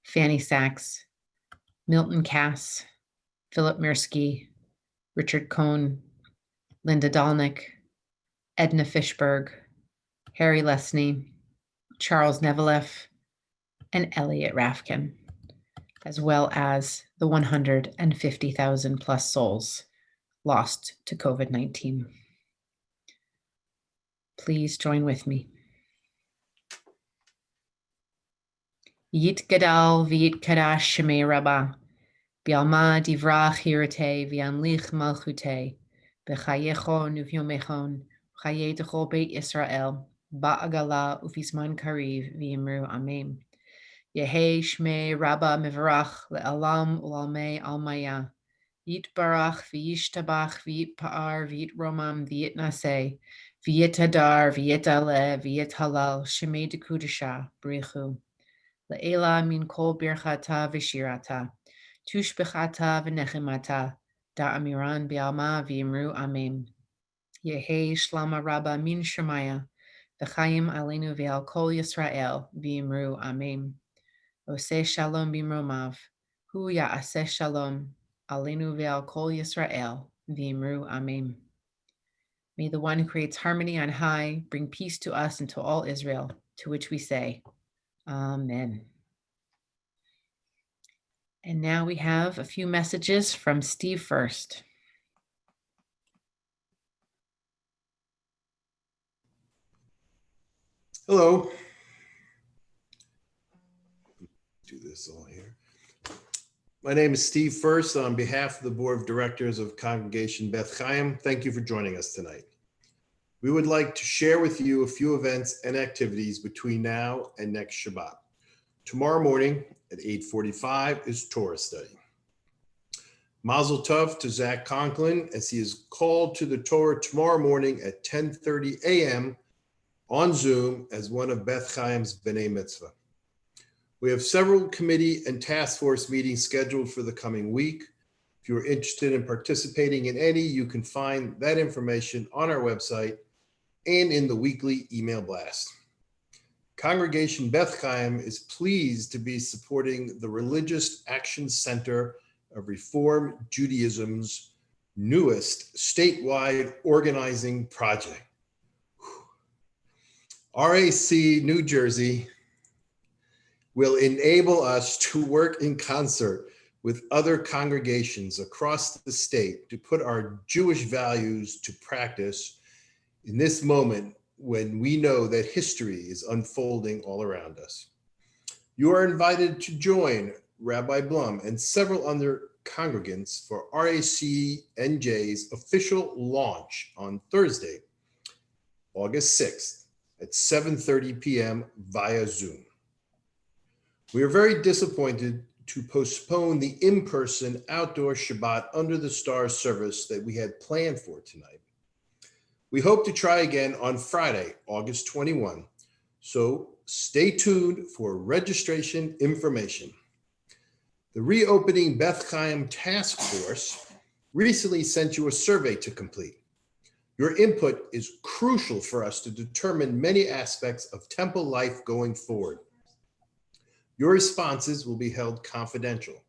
[SPEAKER 2] Fanny Sachs, Milton Cass, Philip Mirsky, Richard Cohn, Linda Dolnick, Edna Fishberg, Harry Lesney, Charles Nevileff, and Elliot Rafkin, as well as the 150,000 plus souls lost to COVID-19. Please join with me. Yit Gadal V'yit Kadash Shemei Rabbah, Bialma Divrach Hirate V'yanlich Malchute, B'chayechon Uv'yomechon, Chaye Dechol Beit Yisrael, Ba'agala Ufisman Kariv V'yimru Amen. Yehe Shmei Rabbah Mivarach Le'alam U'almei Almaya, Yit Barach V'yishtabach V'yit Pa'ar V'yit Romam V'yit Naseh, V'yit Hadar V'yit Ale V'yit Halal Shemei Dekudasha B'richu. Le'ela min kol birchata v'shirata, tushbechata v'nechemata, da'amiran bi'alma v'yimru amen. Yehi shlama rabba min shemaya, v'chaim aleinu v'al kol Yisrael v'yimru amen. Oseh shalom b'mromav, hu ya'aseh shalom, aleinu v'al kol Yisrael v'yimru amen. May the one who creates harmony on high bring peace to us and to all Israel, to which we say, Amen. And now we have a few messages from Steve first.
[SPEAKER 20] Hello. Do this all here. My name is Steve First. On behalf of the Board of Directors of Congregation Beth Chaim, thank you for joining us tonight. We would like to share with you a few events and activities between now and next Shabbat. Tomorrow morning at 8:45 is Torah study. Mazel Tov to Zach Conklin as he is called to the Torah tomorrow morning at 10:30 a.m. on Zoom as one of Beth Chaim's B'nai Mitzvah. We have several committee and task force meetings scheduled for the coming week. If you're interested in participating in any, you can find that information on our website and in the weekly email blast. Congregation Beth Chaim is pleased to be supporting the Religious Action Center of Reform Judaism's newest statewide organizing project. RAC New Jersey will enable us to work in concert with other congregations across the state to put our Jewish values to practice in this moment when we know that history is unfolding all around us. You are invited to join Rabbi Blum and several congregants for RACNJ's official launch on Thursday, August 6th at 7:30 p.m. via Zoom. We are very disappointed to postpone the in-person outdoor Shabbat under the stars service that we had planned for tonight. We hope to try again on Friday, August 21, so stay tuned for registration information. The reopening Beth Chaim Task Force recently sent you a survey to complete. Your input is crucial for us to determine many aspects of temple life going forward. Your responses will be held confidential.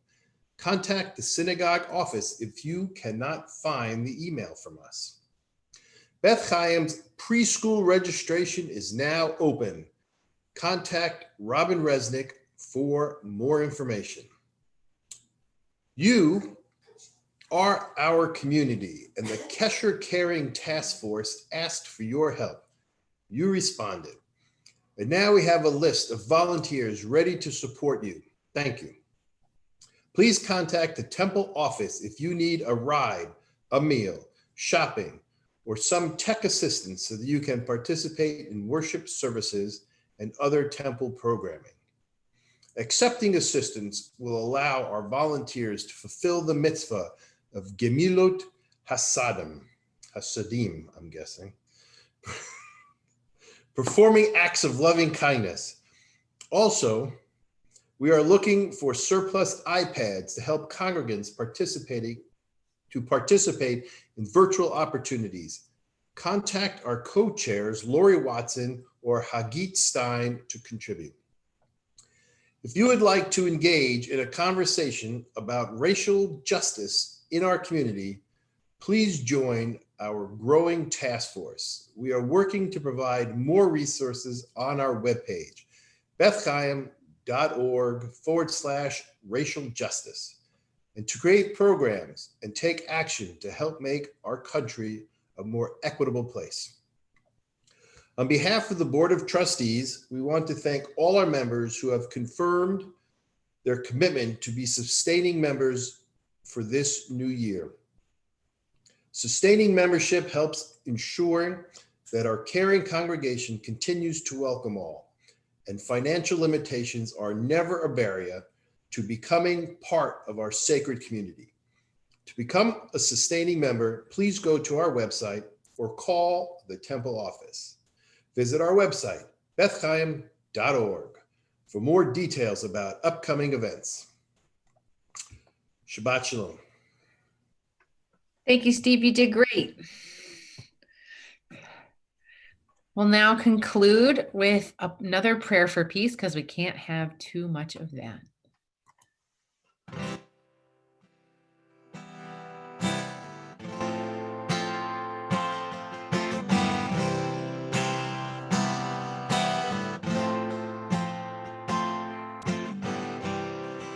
[SPEAKER 20] Contact the synagogue office if you cannot find the email from us. Beth Chaim's preschool registration is now open. Contact Robin Resnick for more information. You are our community, and the Kesher Caring Task Force asked for your help. You responded. And now we have a list of volunteers ready to support you. Thank you. Please contact the temple office if you need a ride, a meal, shopping, or some tech assistance so that you can participate in worship services and other temple programming. Accepting assistance will allow our volunteers to fulfill the mitzvah of Gemilot Hasadim, I'm guessing, performing acts of loving kindness. Also, we are looking for surplus iPads to help congregants participate in virtual opportunities. Contact our co-chairs, Lori Watson or Hagit Stein, to contribute. If you would like to engage in a conversation about racial justice in our community, please join our growing task force. We are working to provide more resources on our webpage, bethchaim.org/racial justice, and to create programs and take action to help make our country a more equitable place. On behalf of the Board of Trustees, we want to thank all our members who have confirmed their commitment to be sustaining members for this new year. Sustaining membership helps ensuring that our caring congregation continues to welcome all, and financial limitations are never a barrier to becoming part of our sacred community. To become a sustaining member, please go to our website or call the temple office. Visit our website, bethchaim.org, for more details about upcoming events. Shabbat Shalom.
[SPEAKER 2] Thank you, Steve. You did great. We'll now conclude with another prayer for peace because we can't have too much of that.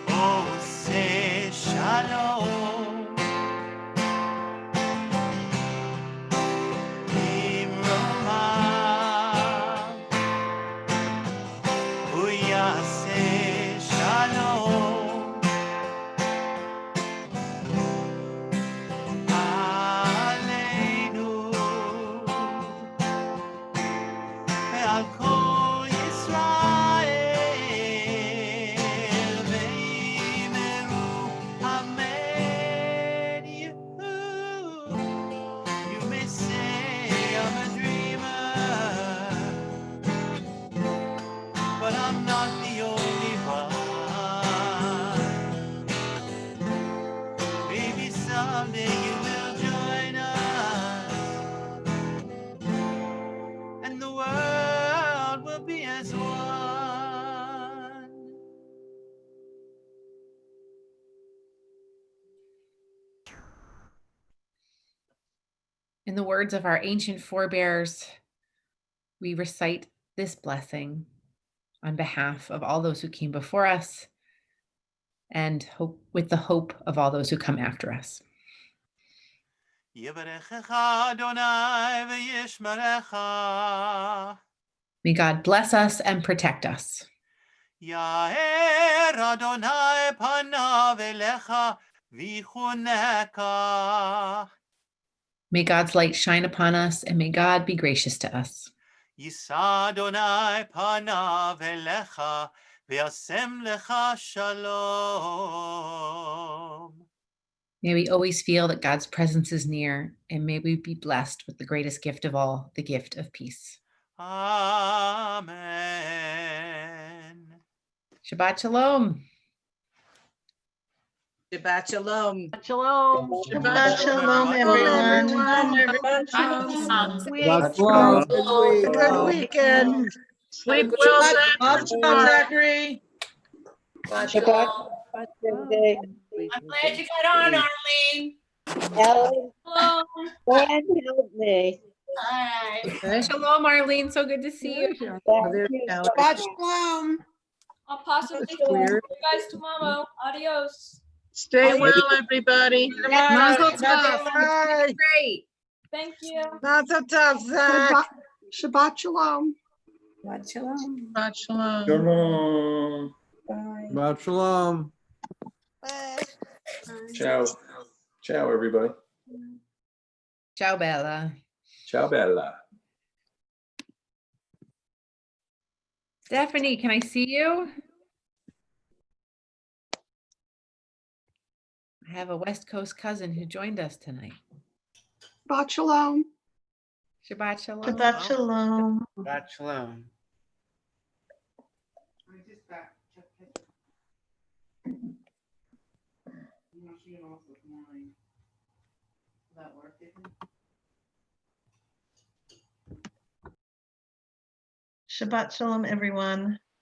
[SPEAKER 4] Oh, say shalom. Imroma. Uyase shalom. Aleinu. Ve'al kol Yisrael. Ve'imeru amen. You may say I'm a dreamer, but I'm not the only one. Maybe someday you will join us, and the world will be as one.
[SPEAKER 2] In the words of our ancient forebears, we recite this blessing on behalf of all those who came before us and hope, with the hope of all those who come after us.
[SPEAKER 4] Yivarechecha Adonai v'yishmerecha.
[SPEAKER 2] May God bless us and protect us.
[SPEAKER 4] Yair Adonai panav elecha
[SPEAKER 18] vichuneka.
[SPEAKER 2] May God's light shine upon us, and may God be gracious to us.
[SPEAKER 18] Yisa Adonai panav elecha v'yasem lecha shalom.
[SPEAKER 2] May we always feel that God's presence is near, and may we be blessed with the greatest gift of all, the gift of peace.
[SPEAKER 18] Amen.
[SPEAKER 2] Shabbat shalom.
[SPEAKER 8] Shabbat shalom.
[SPEAKER 1] Shalom.
[SPEAKER 8] Shabbat
[SPEAKER 1] shalom, everyone.
[SPEAKER 14] Good weekend.
[SPEAKER 8] Sleep well, Zachary.
[SPEAKER 6] Shabbat.
[SPEAKER 17] I'm glad you got on, Arlene.
[SPEAKER 10] Ellen,
[SPEAKER 6] Hello.
[SPEAKER 10] Dan help me.
[SPEAKER 17] Hi.
[SPEAKER 2] Shalom, Arlene. So good to see you.
[SPEAKER 10] Shabbat
[SPEAKER 6] shalom. I'll possibly see you guys tomorrow. Adios.
[SPEAKER 9] Stay well, everybody.
[SPEAKER 14] Mazel
[SPEAKER 2] Tov.
[SPEAKER 14] tov.
[SPEAKER 2] Great.
[SPEAKER 6] Thank you.
[SPEAKER 14] Mazel tov, Zach.
[SPEAKER 10] Shabbat shalom.
[SPEAKER 9] Shabbat shalom. Shabbat shalom.
[SPEAKER 3] Shalom.
[SPEAKER 21] Shabbat shalom.
[SPEAKER 3] Ciao. Ciao, everybody.
[SPEAKER 2] Ciao, Bella.
[SPEAKER 3] Ciao, Bella.
[SPEAKER 2] Stephanie, can I see you? I have a West Coast cousin who joined us tonight.
[SPEAKER 10] Shabbat shalom.
[SPEAKER 2] Shabbat shalom.
[SPEAKER 1] Shabbat shalom.
[SPEAKER 21] Shabbat shalom.
[SPEAKER 1] Shabbat shalom, everyone.